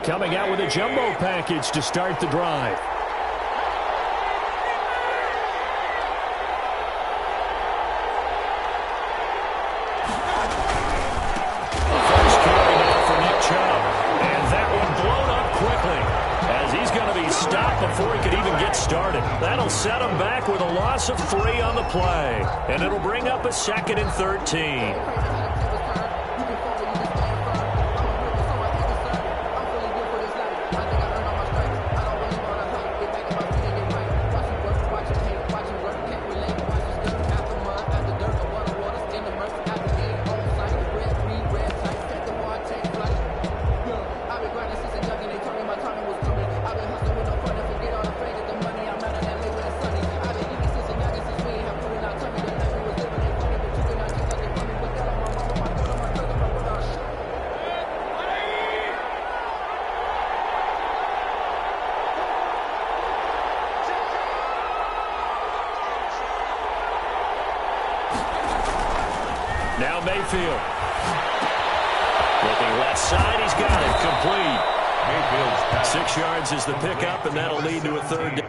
coming out with a jumbo package to start the drive. First carry now for Nick Chubb. And that one blown up quickly as he's going to be stopped before he could even get started. That'll set him back with a loss of 3 on the play. And it'll bring up a 2nd and 13. Now Mayfield. Looking left side, he's got it. Complete. Mayfield's 6 yards is the pickup, and that'll lead to a 3rd down.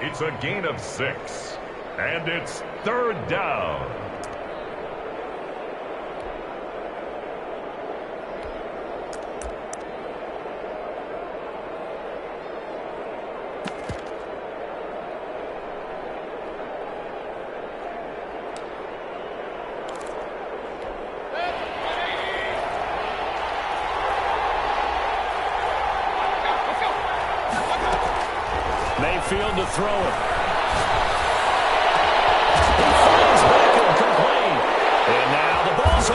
It's a gain of 6, and it's 3rd down. Mayfield to throw it. He finds Beckham complete.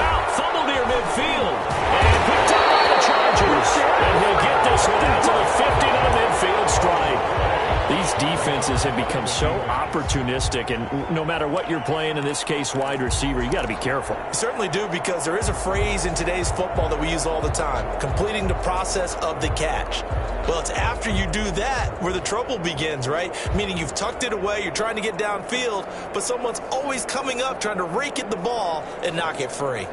out, fumble near midfield. And picked up by the Chargers. And he'll get this one out to the 50 to the midfield stripe. These defenses have become so opportunistic, and no matter what you're playing, in this case, wide receiver, you got to be careful. You certainly do, because there is a phrase in today's football that we use all the time, completing the process of the catch. Well, it's after you do that where the trouble begins, right? Meaning you've tucked it away, you're trying to get downfield, but someone's always coming up trying to rake at the ball and knock it free.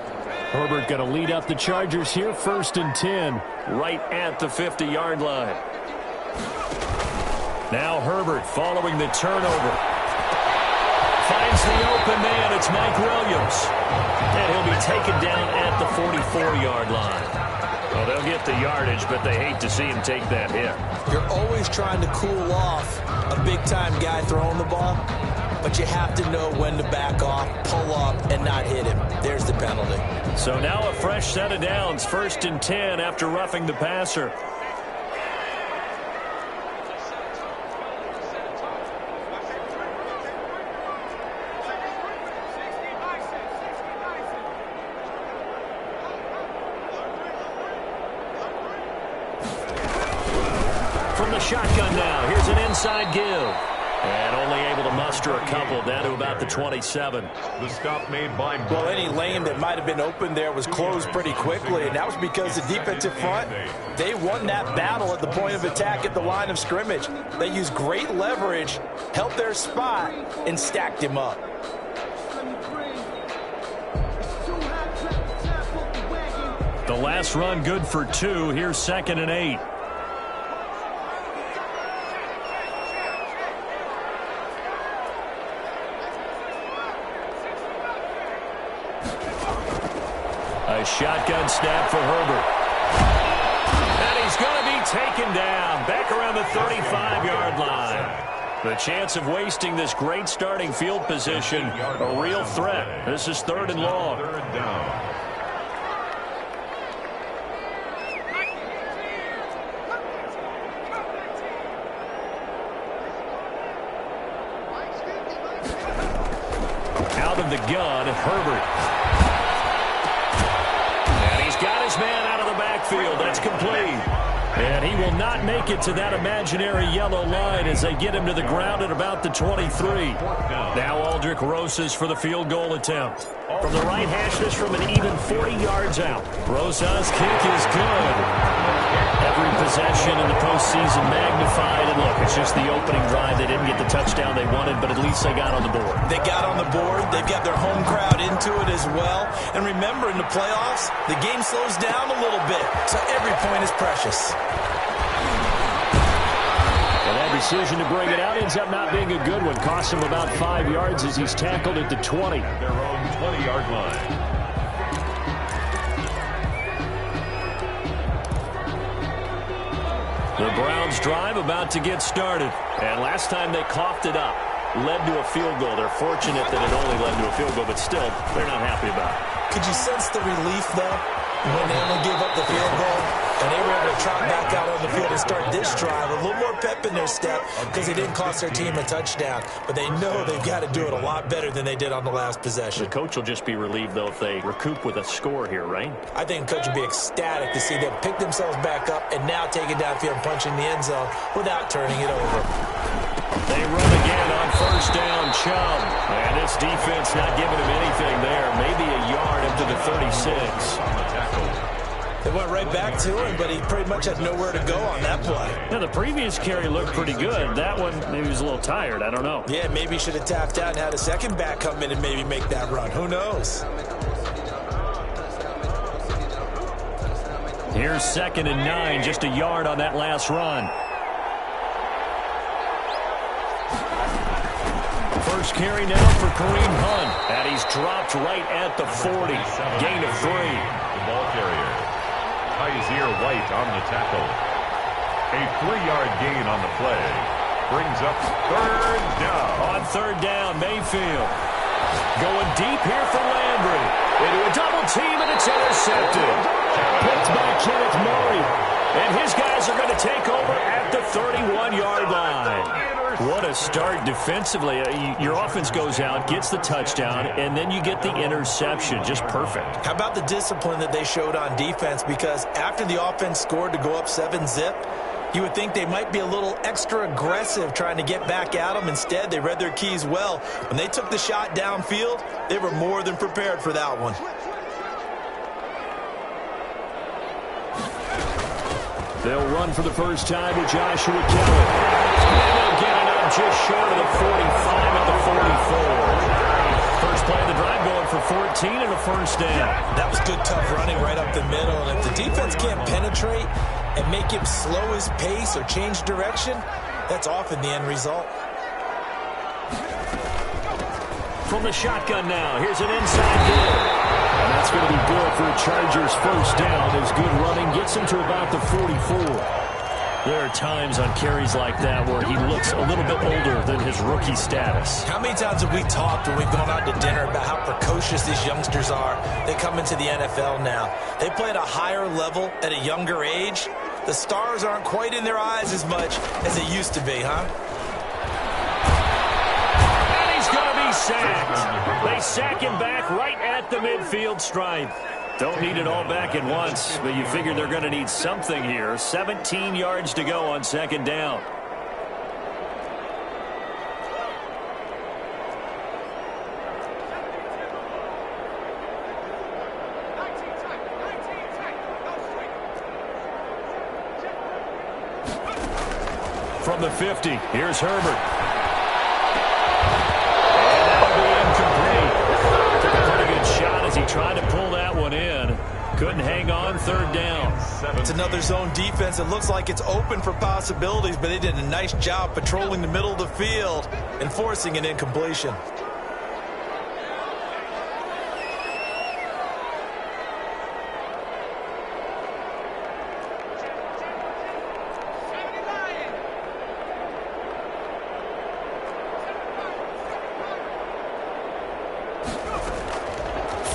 Herbert going to lead up the Chargers here, 1st and 10, right at the 50-yard line. Now Herbert following the turnover. Finds the open man. It's Mike Williams. And he'll be taken down at the 44-yard line. Well, they'll get the yardage, but they hate to see him take that hit. You're always trying to cool off a big-time guy throwing the ball, but you have to know when to back off, pull up, and not hit him. There's the penalty. So now a fresh set of downs, 1st and 10 after roughing the passer. Shotgun now. Here's an inside give. And only able to muster a couple down to about the 27. The stop made by... Well, any lane that might have been open there was closed pretty quickly, and that was because the defensive front, they won that battle at the point of attack at the line of scrimmage. They used great leverage, held their spot, and stacked him up. The last run good for 2. Here's 2nd and 8. A shotgun snap for Herbert. And he's going to be taken down back around the 35-yard line. The chance of wasting this great starting field position, a real threat. This is 3rd and long. 3rd down. Out of the gun, Herbert. Man out of the backfield. That's complete. And he will not make it to that imaginary yellow line as they get him to the ground at about the 23. Now Aldrich Rosas for the field goal attempt. From the right hash, this from an even 40 yards out. Rosas' kick is good. Every possession in the postseason magnified. And look, it's just the opening drive. They didn't get the touchdown they wanted, but at least they got on the board. They got on the board. They've got their home crowd into it as well. And remember, in the playoffs, the game slows down a little bit, so every point is precious. And that decision to bring it out ends up not being a good one. Cost him about 5 yards as he's tackled at the 20. Their own 20-yard line. The Browns drive about to get started. And last time they coughed it up, led to a field goal. They're fortunate that it only led to a field goal, but still, they're not happy about it. Could you sense the relief, though, when they only gave up the field goal? And they were able to trot back out on the field and start this drive. A little more pep in their step because it didn't cost their team a touchdown. But they know they've got to do it a lot better than they did on the last possession. The coach will just be relieved, though, if they recoup with a score here, right? I think the coach will be ecstatic to see them pick themselves back up and now take it downfield and punch in the end zone without turning it over. They run again on 1st down, Chubb. And this defense not giving him anything there. Maybe a yard up to the 36. They went right back to him, but he pretty much had nowhere to go on that play. Yeah, the previous carry looked pretty good. That one, maybe he was a little tired. I don't know. Yeah, maybe he should have tapped out and had a second back come in and maybe make that run. Who knows? Here's 2nd and 9, just a yard on that last run. First carry now for Kareem Hunt. And he's dropped right at the 40. Gain of 3. The ball carrier. Kaiser White on the tackle. A 3-yard gain on the play. Brings up 3rd down. On 3rd down, Mayfield. Going deep here for Landry. Into a double team, and it's intercepted. Picked by Kenneth Murray. And his guys are going to take over at the 31-yard line. What a start defensively. Your offense goes out, gets the touchdown, and then you get the interception. Just perfect. How about the discipline that they showed on defense? Because after the offense scored to go up 7-zip, you would think they might be a little extra aggressive trying to get back at them. Instead, they read their keys well. When they took the shot downfield, they were more than prepared for that one. They'll run for the first time with Joshua Kelly. They'll get it up just short of the 45 at the 44. First play of the drive going for 14 and a first down. That was good, tough running right up the middle. And if the defense can't penetrate and make him slow his pace or change direction, that's often the end result. From the shotgun now, here's an inside good. And that's going to be good for a Chargers first down. As good running gets him to about the 44. There are times on carries like that where he looks a little bit older than his rookie status. How many times have we talked when we've gone out to dinner about how precocious these youngsters are? They come into the NFL now. They play at a higher level at a younger age. The stars aren't quite in their eyes as much as they used to be, huh? And he's going to be sacked. They sack him back right at the midfield stripe. Don't need it all back at once, but you figure they're going to need something here. 17 yards to go on second down. From the 50, here's Herbert. And that'll be incomplete. Took a pretty good shot as he tried to pull that one in. Couldn't hang on, third down. It's another zone defense. It looks like it's open for possibilities, but they did a nice job patrolling the middle of the field and forcing an incompletion.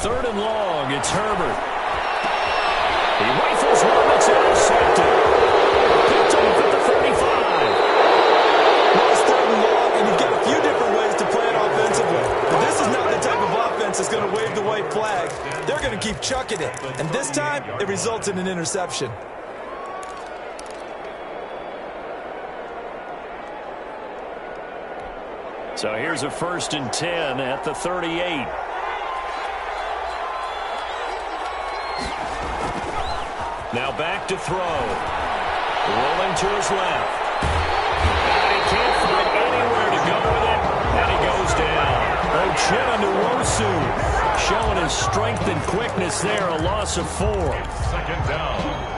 Third and long, it's Herbert. He rifles one that's intercepted. Picked off at the 35. Well, it's third and long, and you get a few different ways to play it offensively. But this is not the type of offense that's going to wave the white flag. They're going to keep chucking it. And this time, it results in an interception. So here's a 1st and 10 at the 38. Now back to throw. Rolling to his left. And he can't find anywhere to go with it. And he goes down. Uchenna showing his strength and quickness there. A loss of 4. Second down.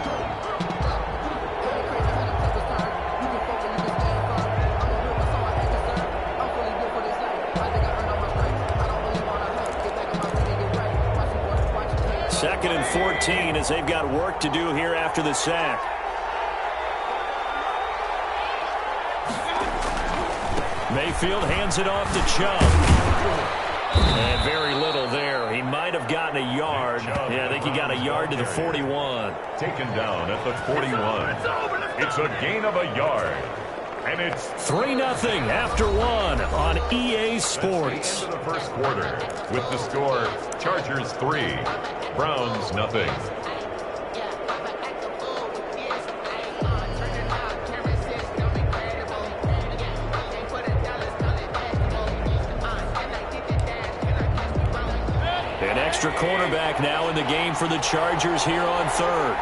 Second and 14 as they've got work to do here after the sack. Mayfield hands it off to Chubb. And very little there. He might have gotten a yard. Yeah, I think he got a yard to the 41. Taken down at the 41. It's a gain of a yard. And it's 3-0 after 1 on EA Sports. Into the first quarter with the score Chargers 3, Browns 0. An extra cornerback now in the game for the Chargers here on third.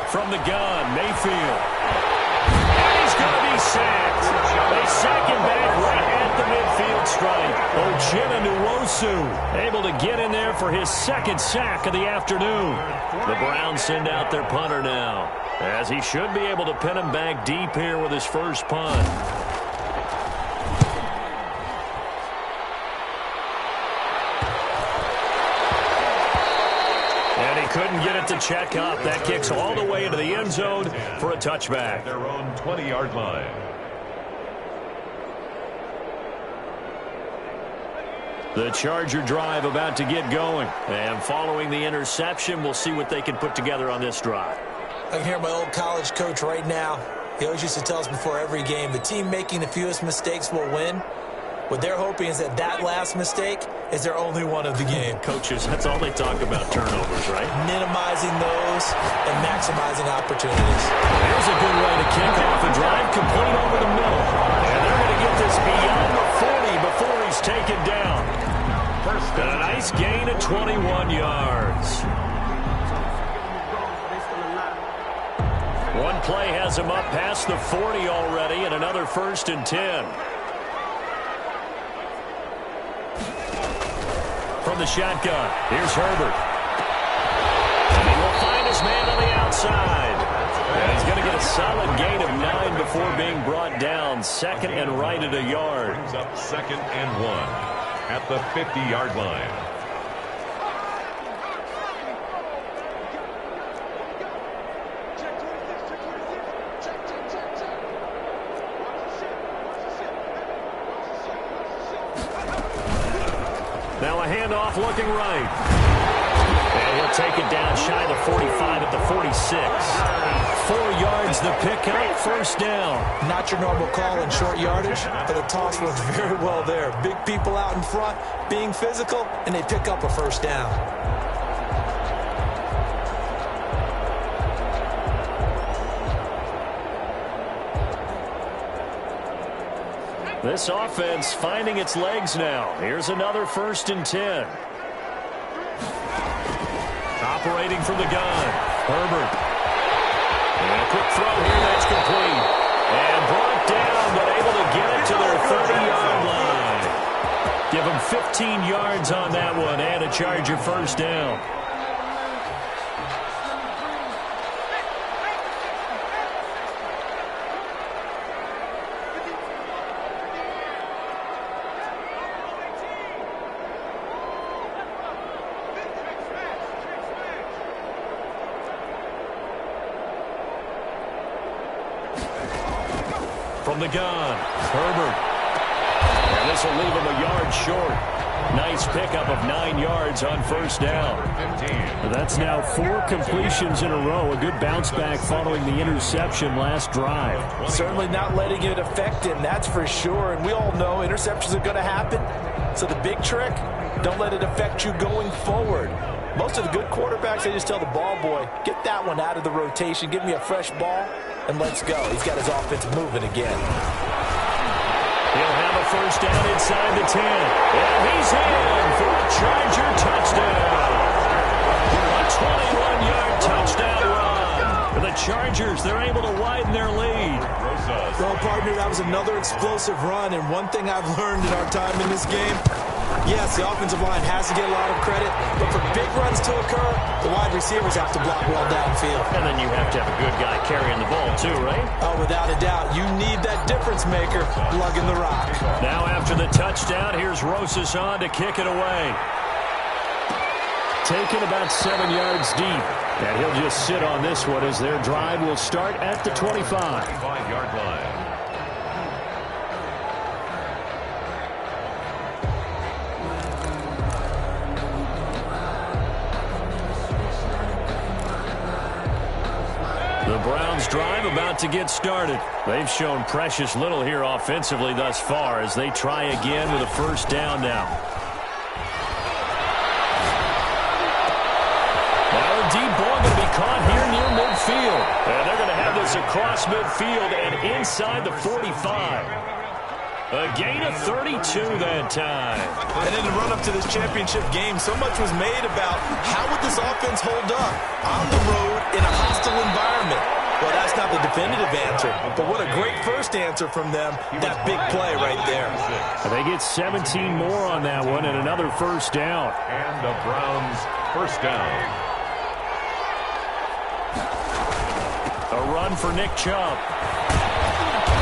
From the gun, Mayfield. And he's going to be sacked. They sack him back right at the midfield stripe. Uchenna able to get in there for his second sack of the afternoon. The Browns send out their punter now, as he should be able to pin him back deep here with his first punt. Couldn't get it to check up. That kicks all the way into the end zone for a touchback. Their own 20-yard line. The Charger drive about to get going. And following the interception, we'll see what they can put together on this drive. I can hear my old college coach right now. He always used to tell us before every game, the team making the fewest mistakes will win. What they're hoping is that that last mistake is their only one of the game. Coaches, that's all they talk about, turnovers, right? Minimizing those and maximizing opportunities. Here's a good way to kick off a drive, complete over the middle. And they're going to get this beyond the 40 before he's taken down. And a nice gain of 21 yards. One play has him up past the 40 already, and another 1st and 10. From the shotgun, here's Herbert. And he will find his man on the outside. And he's going to get a solid gain of 9 before being brought down. 2nd and right at a yard. Brings up 2nd and 1 at the 50-yard line. Now a handoff looking right. And he'll take it down shy of the 45 at the 46. 4 yards the pickup, 1st down. Not your normal call in short yardage, but the toss worked very well there. Big people out in front, being physical, and they pick up a 1st down. This offense finding its legs now. Here's another 1st and 10. Operating from the gun, Herbert. And a quick throw here that's complete. And brought down, but able to get it to their 30-yard line. Give them 15 yards on that one and a Charger 1st down. From the gun, Herbert. And this will leave him a yard short. Nice pickup of 9 yards on 1st down. 15. That's now 4 completions in a row. A good bounce back following the interception last drive. Certainly not letting it affect him, that's for sure. And we all know interceptions are going to happen. So the big trick, don't let it affect you going forward. Most of the good quarterbacks, they just tell the ball boy, get that one out of the rotation, give me a fresh ball, and let's go. He's got his offense moving again. He'll have a 1st down inside the 10. And he's in for a Charger touchdown. A 21-yard touchdown run. For the Chargers, they're able to widen their lead. Well, partner, that was another explosive run, and one thing I've learned in our time in this game, yes, the offensive line has to get a lot of credit, but for big runs to occur, the wide receivers have to block well downfield. And then you have to have a good guy carrying the ball too, right? Oh, without a doubt. You need that difference maker lugging the rock. Now after the touchdown, here's Rosas on to kick it away. Taken about 7 yards deep. And he'll just sit on this one as their drive will start at the 25. 5-yard line. The Browns drive about to get started. They've shown precious little here offensively thus far as they try again with a 1st down now. Now a deep ball going to be caught here near midfield. And they're going to have this across midfield and inside the 45. A gain of 32 that time. And in the run-up to this championship game, so much was made about how would this offense hold up on the road in a hostile environment. Well, that's not the definitive answer, but what a great first answer from them, that big play right there. They get 17 more on that one and another 1st down. And the Browns 1st down. A run for Nick Chubb.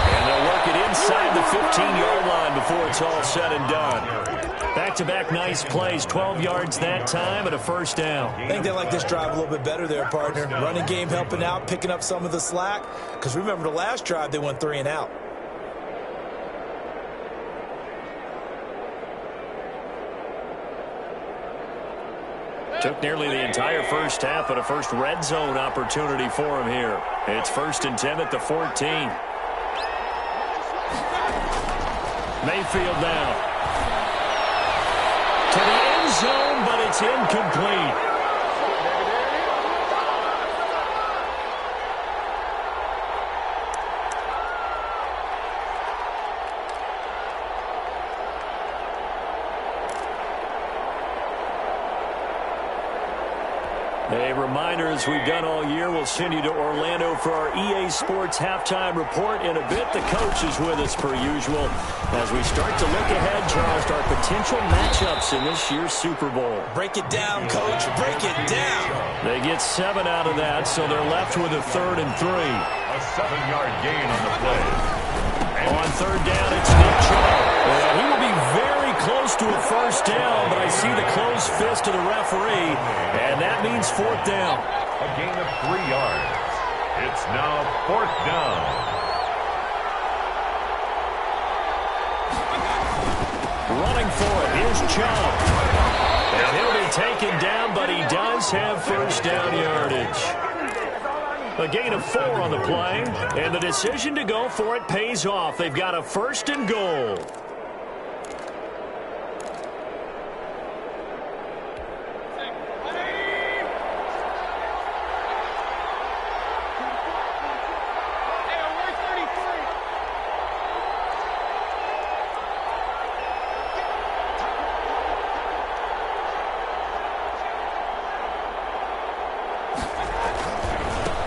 And they'll work it inside the 15-yard line before it's all said and done. Back back-to-back nice plays. 12 yards that time and a first down. I think they like this drive a little bit better there, partner. Running game helping out, picking up some of the slack. Because remember, the last drive, they went 3 and out. Took nearly the entire first half, but a first red zone opportunity for him here. It's 1st and 10 at the 14. Mayfield now. To the end zone, but it's incomplete. A reminder, as we've done all year, we'll send you to Orlando for our EA Sports Halftime Report. In a bit, the coach is with us per usual. As we start to look ahead, Charles, to our potential matchups in this year's Super Bowl. Break it down, Coach. Break it down. They get 7 out of that, so they're left with a 3rd and 3. A 7-yard gain on the play. On 3rd down, it's Nick Chubb. He will be very close to a first down, but I see the closed fist of the referee, and that means 4th down. A gain of 3 yards. It's now 4th down. Running for it, here's Chubb. And he'll be taken down, but he does have first down yardage. A gain of 4 on the play, and the decision to go for it pays off. They've got a 1st and goal.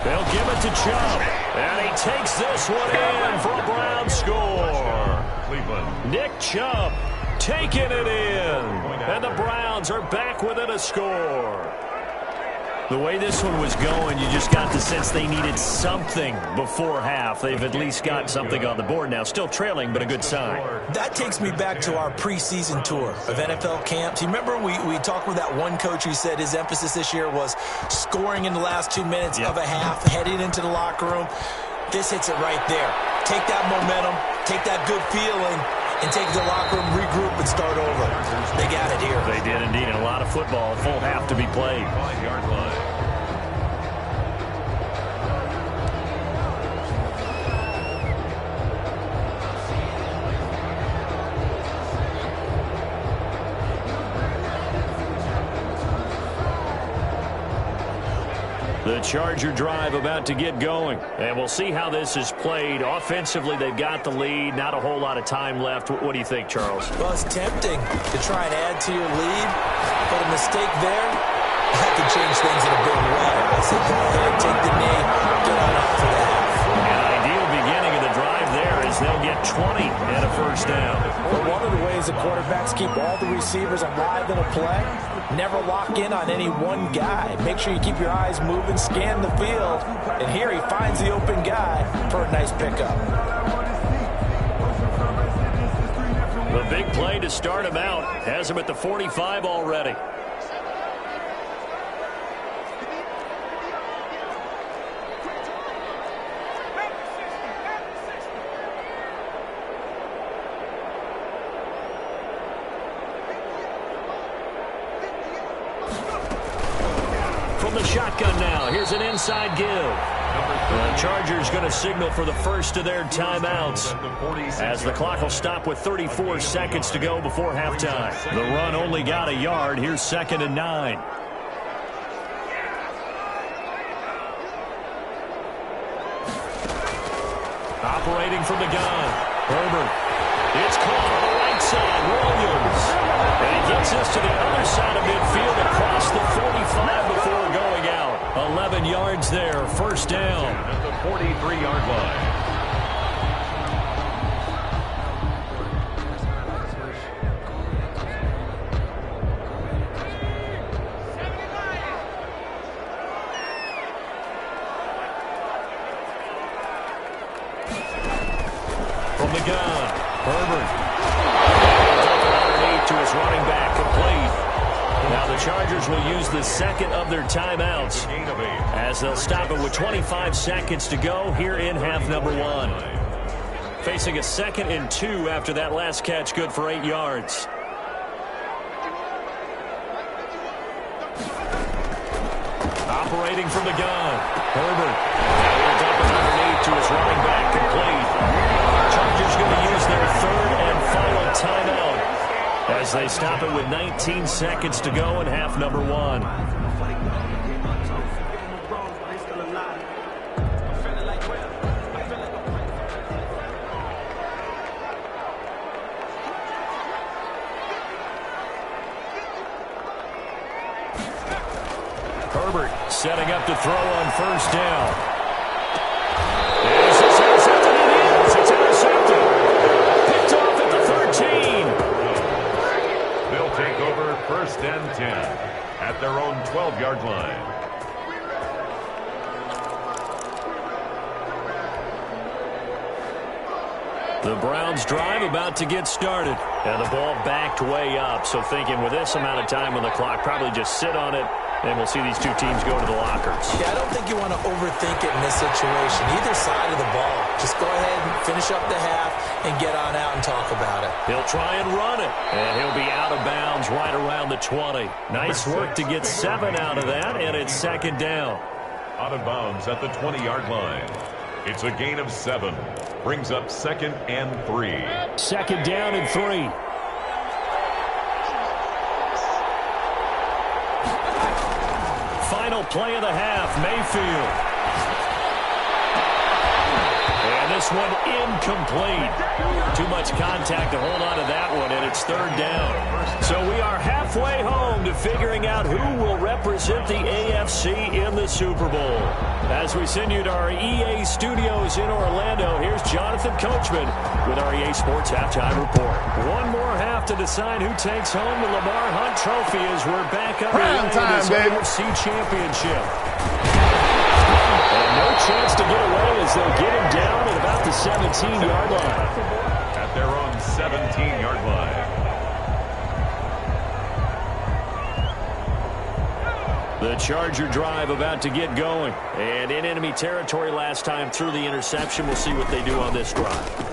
They'll give it to Chubb, and he takes this one in for a Brown score. Cleveland. Nick Chubb taking it in, and the Browns are back within a score. The way this one was going, you just got the sense they needed something before half. They've at least got something on the board now. Still trailing, but a good sign. That takes me back to our preseason tour of NFL camps. You remember we talked with that one coach who said his emphasis this year was scoring in the last 2 minutes of a half, heading into the locker room. This hits it right there. Take that momentum, take that good feeling, and take the locker room, regroup, and start over. They got it here. They did indeed. And a lot of football, full half to be played. 5-yard line. The Charger drive about to get going. And we'll see how this is played. Offensively, they've got the lead. Not a whole lot of time left. What do you think, Charles? Well, it's tempting to try and add to your lead, but a mistake there, that could change things in a big way. I said, go ahead, take the knee, get on after that. An ideal beginning of the drive there is they'll get 20 and a first down. Well, one of the ways the quarterbacks keep all the receivers alive in a play, never lock in on any one guy. Make sure you keep your eyes moving, scan the field, and here he finds the open guy for a nice pickup. The big play to start him out has him at the 45 already. From the shotgun now, here's an inside give. The Chargers going to signal for the first of their timeouts as the clock will stop with 34 seconds to go before halftime. The run only got a yard. Here's 2nd and 9. Operating from the gun, Herbert. It's caught on the right side, Williams. And he gets us to the other side of midfield across the 45 before going out. 11 yards there, first down. At the 43-yard line. From the gun, Herbert. Underneath to his running back, Chargers will use the second of their timeouts as they'll stop it with 25 seconds to go here in half number 1. Facing a 2nd and 2 after that last catch, good for 8 yards. Operating from the gun, Herbert. Now he'll dump it underneath to his running back, complete. Chargers going to use their 3rd and final timeout as they stop it with 19 seconds to go in half number 1. Herbert setting up to throw on 1st down. Is this intercepted? It is. It's intercepted. Picked off at the 13. They'll take over 1st and 10 at their own 12-yard line. The Browns drive about to get started. And the ball backed way up. So thinking with this amount of time on the clock, probably just sit on it. And we'll see these two teams go to the lockers. Yeah, I don't think you want to overthink it in this situation. Either side of the ball. Just go ahead and finish up the half and get on out and talk about it. He'll try and run it. And he'll be out of bounds right around the 20. Nice work to get 7 out of that, and it's 2nd down. Out of bounds at the 20-yard line. It's a gain of 7. Brings up 2nd and 3. 2nd down and 3. Final play of the half, Mayfield. And this one incomplete. Too much contact to hold on to that one, and it's 3rd down. So we are halfway home to figuring out who will represent the AFC in the Super Bowl. As we send you to our EA studios in Orlando, here's Jonathan Coachman with our EA Sports Halftime Report. One more half to decide who takes home the Lamar Hunt Trophy as we're back up in this AFC Championship. And no chance to get away as they'll get him down at about the 17-yard line. At their own 17-yard line. The Charger drive about to get going. And in enemy territory last time through the interception. We'll see what they do on this drive.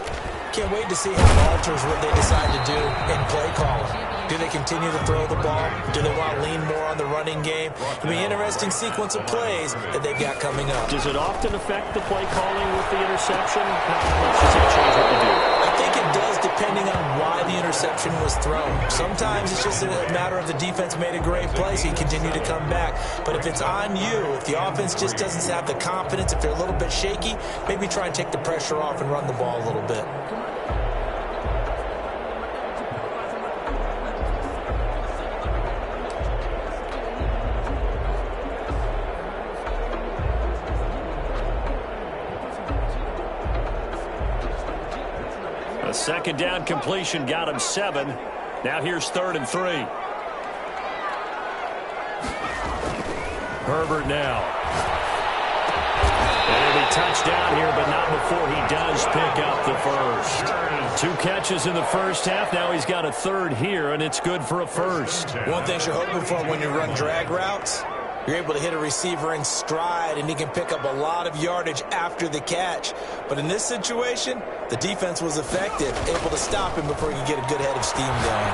Can't wait to see how it alters what they decide to do in play calling. Do they continue to throw the ball? Do they want to lean more on the running game? It'll be an interesting sequence of plays that they've got coming up. Does it often affect the play calling with the interception? How much does it change what you do? I think it does, depending on why the interception was thrown. Sometimes it's just a matter of the defense made a great play, so you continue to come back. But if it's on you, if the offense just doesn't have the confidence, if they're a little bit shaky, maybe try and take the pressure off and run the ball a little bit. A 2nd down completion got him 7. Now here's 3rd and 3. Herbert now. And it'll be touchdown here, but not before he does pick up the first. 2 catches in the first half. Now he's got a 3rd here, and it's good for a first. One thing you're hoping for when you run drag routes, you're able to hit a receiver in stride, and he can pick up a lot of yardage after the catch. But in this situation, the defense was effective, able to stop him before he could get a good head of steam going.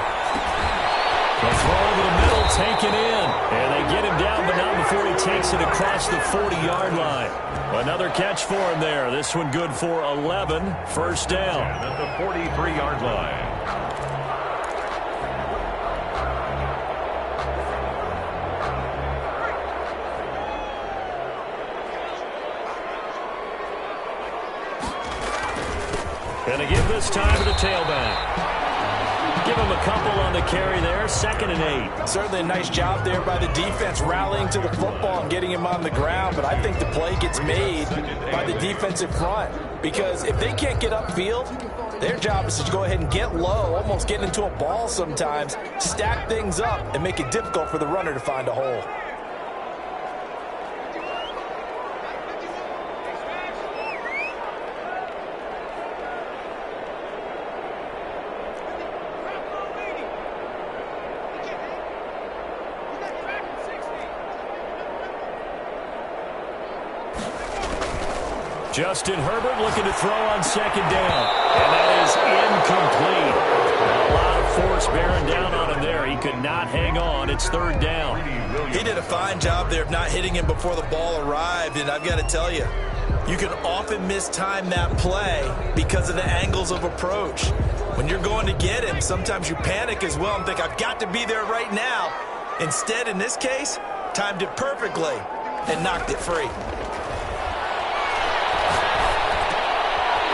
The throw over the middle, taken in. And they get him down, but not before he takes it across the 40-yard line. Another catch for him there. This one good for 11. 1st down. At the 43-yard line. And to give this time to the tailback. Give him a couple on the carry there. 2nd and 8. Certainly a nice job there by the defense rallying to the football and getting him on the ground. But I think the play gets made by the defensive front. Because if they can't get upfield, their job is to go ahead and get low, almost get into a ball sometimes, stack things up, and make it difficult for the runner to find a hole. Justin Herbert looking to throw on second down. And that is incomplete. A lot of force bearing down on him there. He could not hang on. It's third down. He did a fine job there of not hitting him before the ball arrived. And I've got to tell you, you can often mistime that play because of the angles of approach. When you're going to get him, sometimes you panic as well and think, I've got to be there right now. Instead, in this case, timed it perfectly and knocked it free.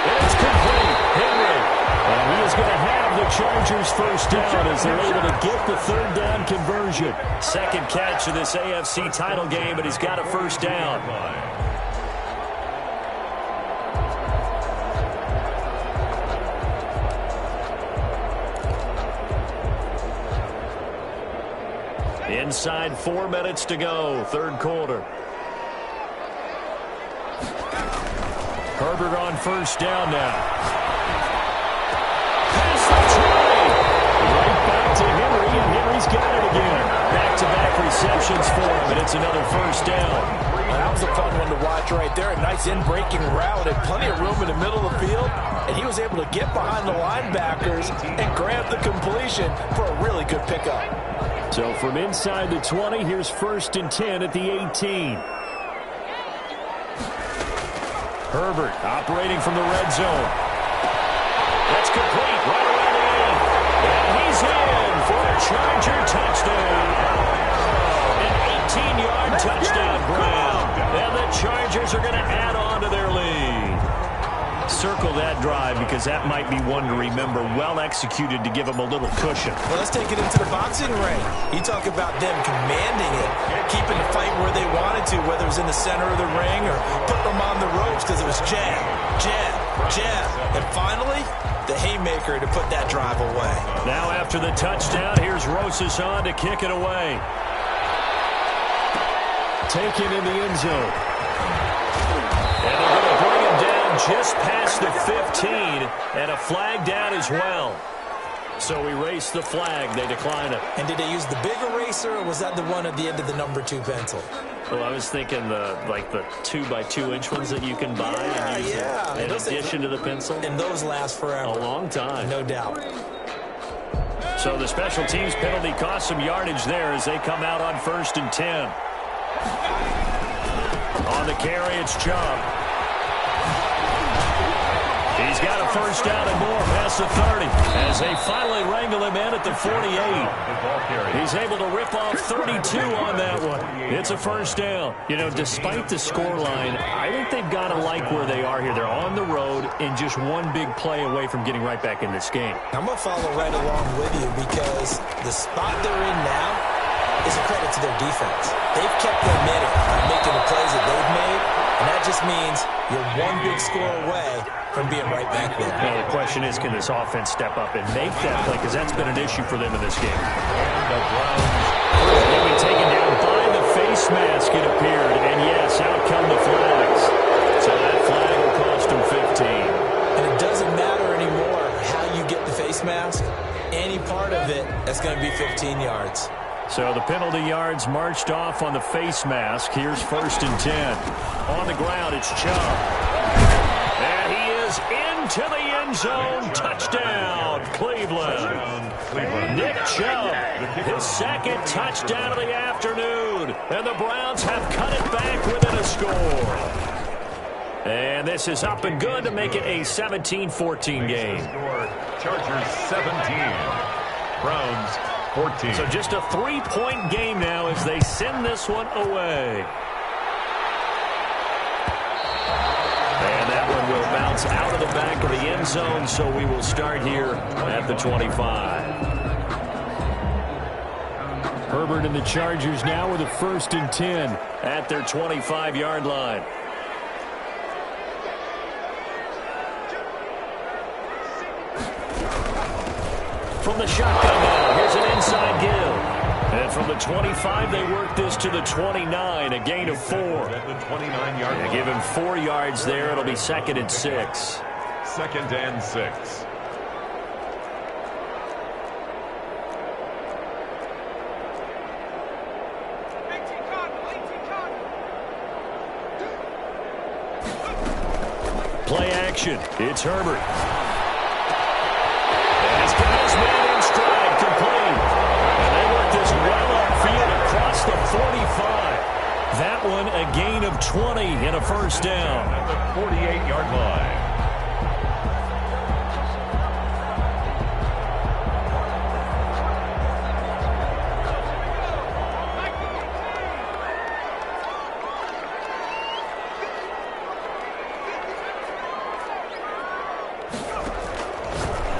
It's complete. Henry. And he is going to have the Chargers first down as they're able to get the third down conversion. Second catch of this AFC title game, but he's got a first down. Inside 4 minutes to go, third quarter. Herbert on first down now. Pass the 20. Right back to Henry, and Henry's got it again. Back-to-back receptions for him, and it's another first down. That was a fun one to watch right there. A nice in-breaking route and plenty of room in the middle of the field. And he was able to get behind the linebackers and grab the completion for a really good pickup. So from inside the 20, here's first and 10 at the 18. Herbert operating from the red zone. That's complete right around the end. And he's in for a Charger touchdown. An 18-yard touchdown grab. And the Chargers are going to add on to their lead. Circle that drive because that might be one to remember. Well executed to give them a little cushion. Well, let's take it into the boxing ring. You talk about them commanding it, keeping the fight where they wanted to, whether it was in the center of the ring or putting them on the ropes because it was jab, jab, jab. And finally, the haymaker to put that drive away. Now after the touchdown, here's Rosas on to kick it away. Taken in the end zone. And they're going to bring him down just past the 15, and a flag down as well. So erase the flag. They decline it. And did they use the big eraser, or was that the one at the end of the number 2 pencil? Well, I was thinking the 2x2-inch ones that you can buy and use in addition to the pencil. And those last forever. A long time. No doubt. So the special teams penalty cost some yardage there as they come out on first and 10. On the carry, it's Chubb. He's got a first down and more past the 30 as they finally wrangle him in at the 48. He's able to rip off 32 on that one. It's a first down. You know, despite the scoreline, I think they've got to like where they are here. They're on the road and just one big play away from getting right back in this game. I'm going to follow right along with you because the spot they're in now is a credit to their defense. They've kept them in it by making the plays that they've made, and that just means you're one big score away from being right back there. Now, the question is, can this offense step up and make that play? Because that's been an issue for them in this game. The Browns will be taken down by the face mask, it appeared. And, yes, out come the flags. So that flag will cost them 15. And it doesn't matter anymore how you get the face mask. Any part of it, that's going to be 15 yards. So the penalty yards marched off on the face mask. Here's first and 10. On the ground, it's Chubb. And he is into the end zone. Touchdown, Cleveland. Nick Chubb, his second touchdown of the afternoon. And the Browns have cut it back within a score. And this is up and good to make it a 17-14 game. Chargers 17. Browns 14. So just a 3-point game now as they send this one away. And that one will bounce out of the back of the end zone, so we will start here at the 25. Herbert and the Chargers now with a first and 10 at their 25-yard line. From the shotgun now, here's an inside give. And from the 25, they work this to the 29, a gain of 4. At the 29-yard line. Give him 4 yards there. It'll be second and 6. Second and 6. action. It's Herbert. And he's got his man in stride, complete. And they work this well upfield across the 45. That one a gain of 20 and a first down. At the 48-yard line.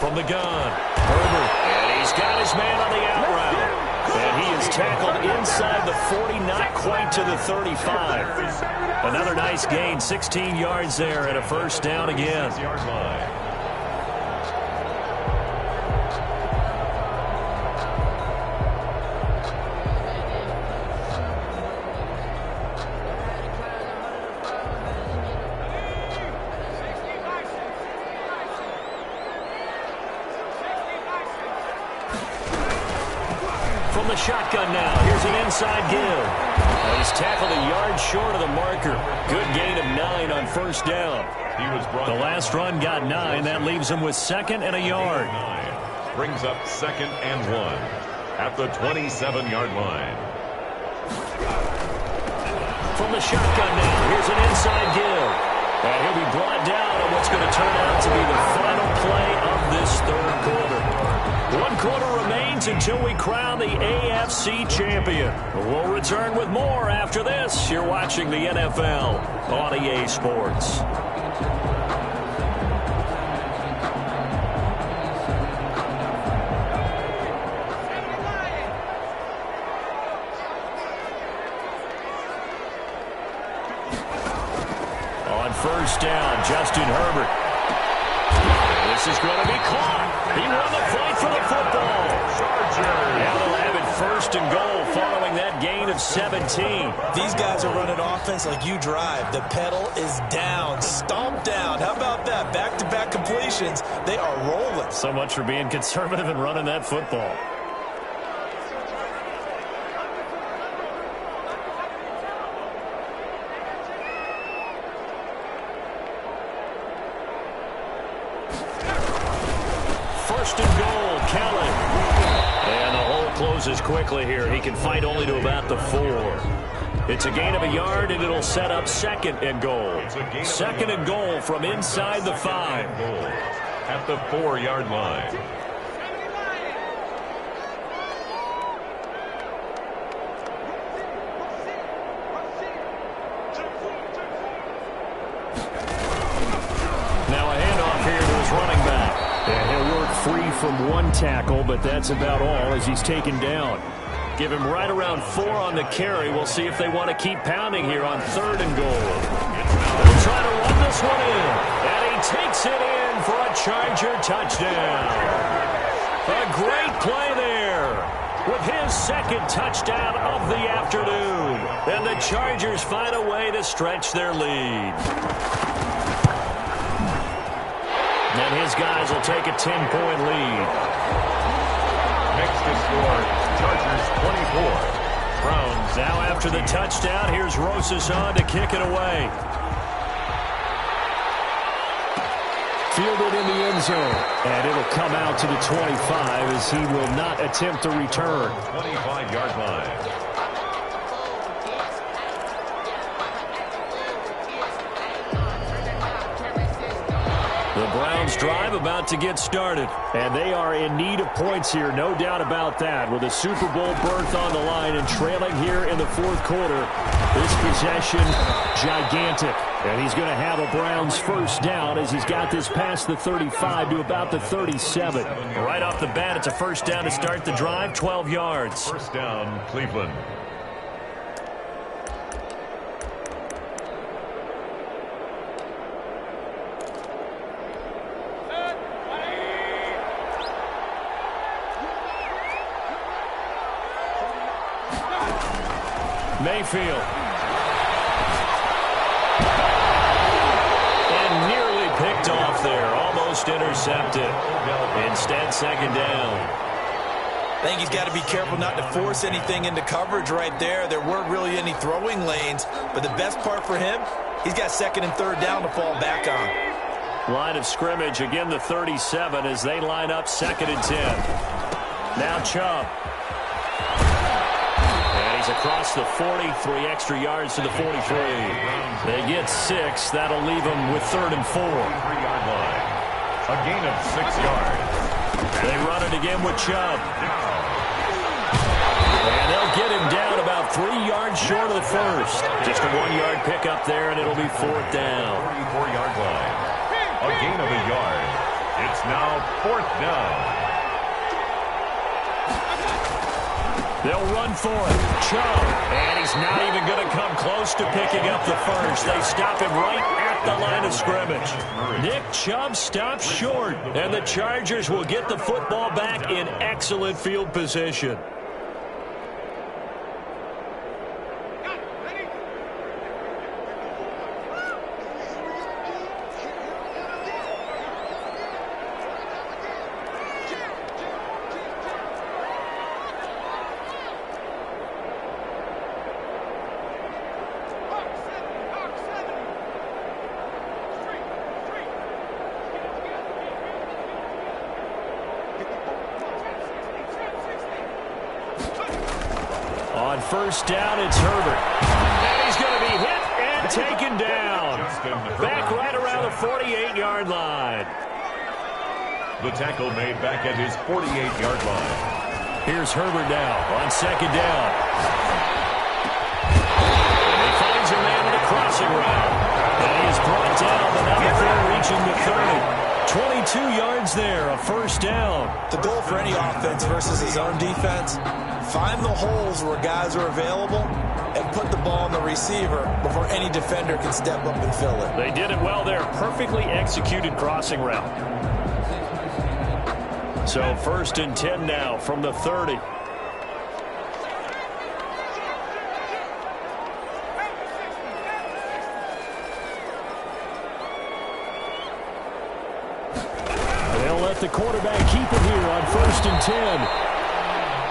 From the gun, Herbert, and he's got his man on the out route. And he is tackled inside the 40, not quite to the 35. Another nice gain, 16 yards there, and a first down again. Yard line. From the shotgun now, here's an inside give. And he's tackled a yard short of the marker. Good gain of 9 on first down. The last run got 9. That leaves him with second and a yard. Brings up second and 1 at the 27-yard line. From the shotgun now, here's an inside give. And he'll be brought down on what's going to turn out to be the final play of this third quarter. 1 quarter remains until we crown the AFC champion. We'll return with more after this. You're watching the NFL on EA Sports. On first down, Justin Herbert. This is going to be caught. He won the fight for the football. Now they'll have it first and goal following that gain of 17. These guys are running offense like you drive. The pedal is down, stomped down. How about that? Back-to-back completions. They are rolling. So much for being conservative and running that football. First and goal, Kelly. And the hole closes quickly here. He can fight only to about the 4. It's a gain of a yard, and it'll set up second and goal. Second and goal from inside the 5. At the 4-yard line. Now a handoff here to his running back. And he'll work free from 1 tackle, but that's about all as he's taken down. Give him right around 4 on the carry. We'll see if they want to keep pounding here on third and goal. They'll try to run this one in. And he takes it in for a Charger touchdown. A great play there with his second touchdown of the afternoon. And the Chargers find a way to stretch their lead. And his guys will take a 10-point lead. Next to score, Chargers 24. Browns now after the touchdown. Here's Rosas on to kick it away. Fielded in the end zone. And it'll come out to the 25 as he will not attempt to return. 25-yard line. The Browns drive about to get started, and they are in need of points here, no doubt about that. With a Super Bowl berth on the line and trailing here in the fourth quarter, this possession gigantic. And he's going to have a Browns first down as he's got this past the 35 to about the 37. Right off the bat, it's a first down to start the drive, 12 yards. First down, Cleveland. Mayfield. And nearly picked off there. Almost intercepted. Instead, second down. I think he's got to be careful not to force anything into coverage right there. There weren't really any throwing lanes. But the best part for him, he's got second and third down to fall back on. Line of scrimmage, again the 37 as they line up 2nd and 10. Now Chubb. And he's across the 40, 3 extra yards to the 43. They get 6. That'll leave them with 3rd and 4. 3-yard line. A gain of 6 yards. They run it again with Chubb. And they'll get him down about 3 yards short of the first. Just a 1-yard pickup there, and it'll be 4th down. 44-yard line. A gain of a yard. It's now 4th down. They'll run for it. Chubb. And he's not even going to come close to picking up the first. They stop him right at the line of scrimmage. Nick Chubb stops short, and the Chargers will get the football back in excellent field position. On first down, it's Herbert. And he's going to be hit and taken down. Back right around the 48-yard line. The tackle made back at his 48-yard line. Here's Herbert now on 2nd down. And he finds a man in a crossing route. And he is brought down, but not before reaching the 30. 22 yards there, a first down. The goal for any offense versus his own defense, find the holes where guys are available and put the ball on the receiver before any defender can step up and fill it. They did it well there. Perfectly executed crossing route. So 1st and 10 now from the 30. They'll let the quarterback keep it here on 1st and 10.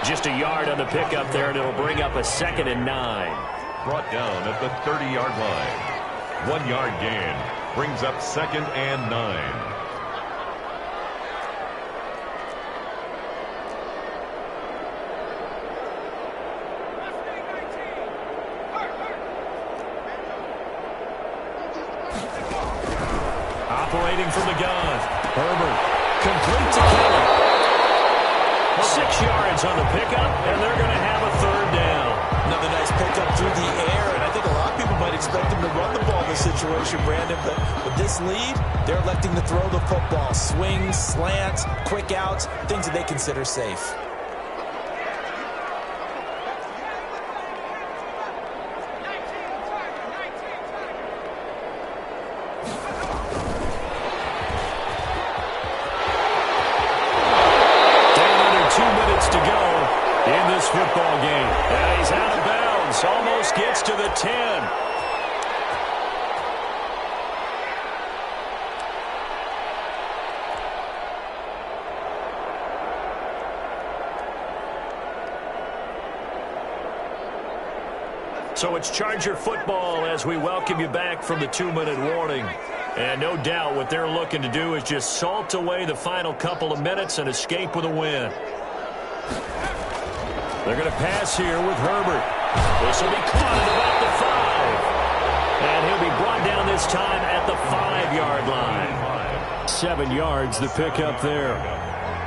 Just a yard on the pickup there, and it'll bring up a 2nd and 9. Brought down at the 30-yard line. 1-yard gain brings up 2nd and 9. Operating from the gun. Herbert complete to Kelly. 6 yards on the pickup, and they're going to have a 3rd down. Another nice pickup through the air, and I think a lot of people might expect him to run the ball in this situation, Brandon, but with this lead, they're electing to throw the football. Swings, slants, quick outs, things that they consider safe. Football game. And he's out of bounds. Almost gets to the 10. So it's Charger football as we welcome you back from the 2-minute warning. And no doubt what they're looking to do is just salt away the final couple of minutes and escape with a win. They're going to pass here with Herbert. This will be caught at about the 5. And he'll be brought down this time at the 5-yard line. 7 yards, the pickup there.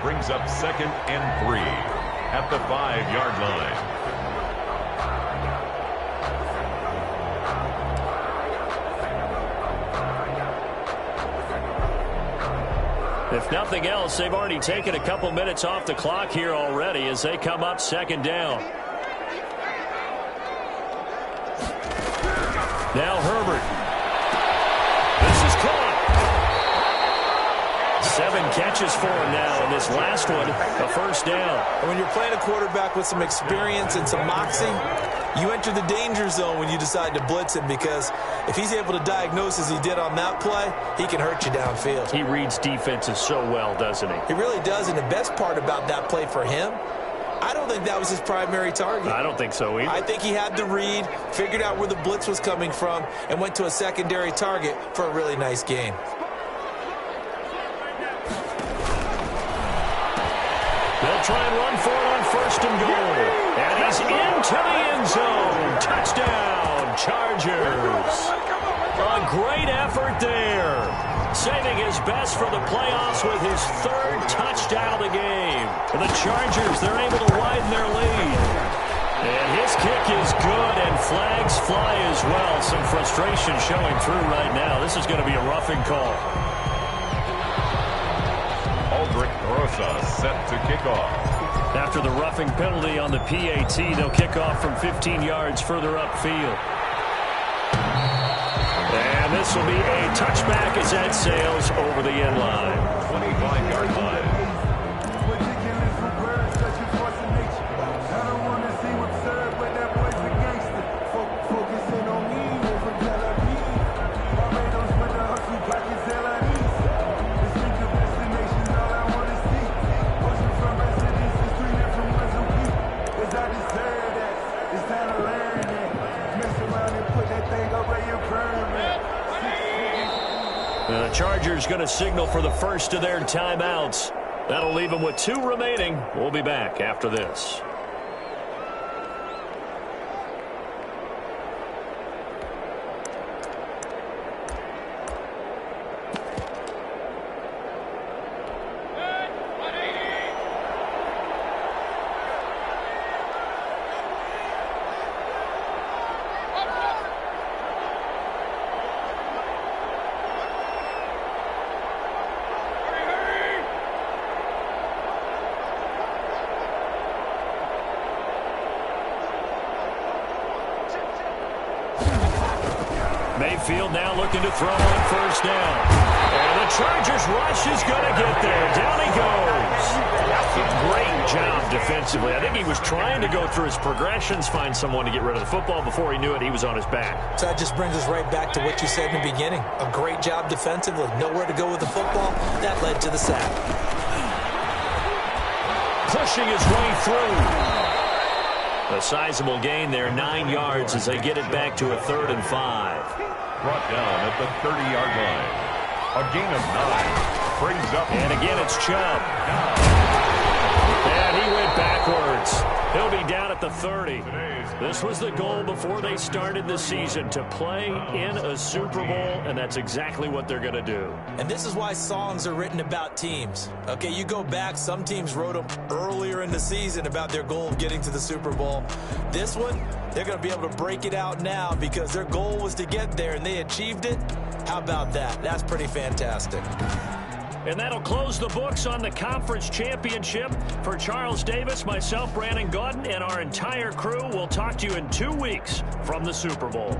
Brings up 2nd and 3 at the 5-yard line. If nothing else, they've already taken a couple minutes off the clock here already as they come up 2nd down. Now Herbert. This is caught. 7 catches for him now, and this last one, a first down. And when you're playing a quarterback with some experience and some moxie, you enter the danger zone when you decide to blitz him, because if he's able to diagnose as he did on that play, he can hurt you downfield. He reads defenses so well, doesn't he? He really does, and the best part about that play for him, I don't think that was his primary target. I don't think so either. I think he had the read, figured out where the blitz was coming from, and went to a secondary target for a really nice gain. They'll try and run for it on first and goal. And he's into the end zone. Touchdown, Chargers. A great effort there. Saving his best for the playoffs with his third touchdown of the game. For the Chargers, they're able to widen their lead. And his kick is good, and flags fly as well. Some frustration showing through right now. This is going to be a roughing call. Aldrich Rosa set to kick off. After the roughing penalty on the PAT, they'll kick off from 15 yards further upfield. And this will be a touchback as that sails over the end line. 25-yard line. The Chargers going to signal for the first of their timeouts. That'll leave them with 2 remaining. We'll be back after this. Mayfield now looking to throw on first down. And the Chargers rush is going to get there. Down he goes. A great job defensively. I think he was trying to go through his progressions, find someone to get rid of the football. Before he knew it, he was on his back. So that just brings us right back to what you said in the beginning. A great job defensively. Nowhere to go with the football. That led to the sack. Pushing his way through. A sizable gain there, 9 yards as they get it back to a 3rd and 5. Brought down at the 30-yard line. A gain of 9. Brings up. And again, it's Chubb. And he went backwards. He'll be down at the 30. This was the goal before they started the season, to play in a Super Bowl, and that's exactly what they're going to do. And this is why songs are written about teams. Okay, you go back, some teams wrote them earlier in the season about their goal of getting to the Super Bowl. This one, they're going to be able to break it out now because their goal was to get there, and they achieved it. How about that? That's pretty fantastic. And that'll close the books on the conference championship. For Charles Davis, myself, Brandon Gaudin, and our entire crew, we'll talk to you in 2 weeks from the Super Bowl.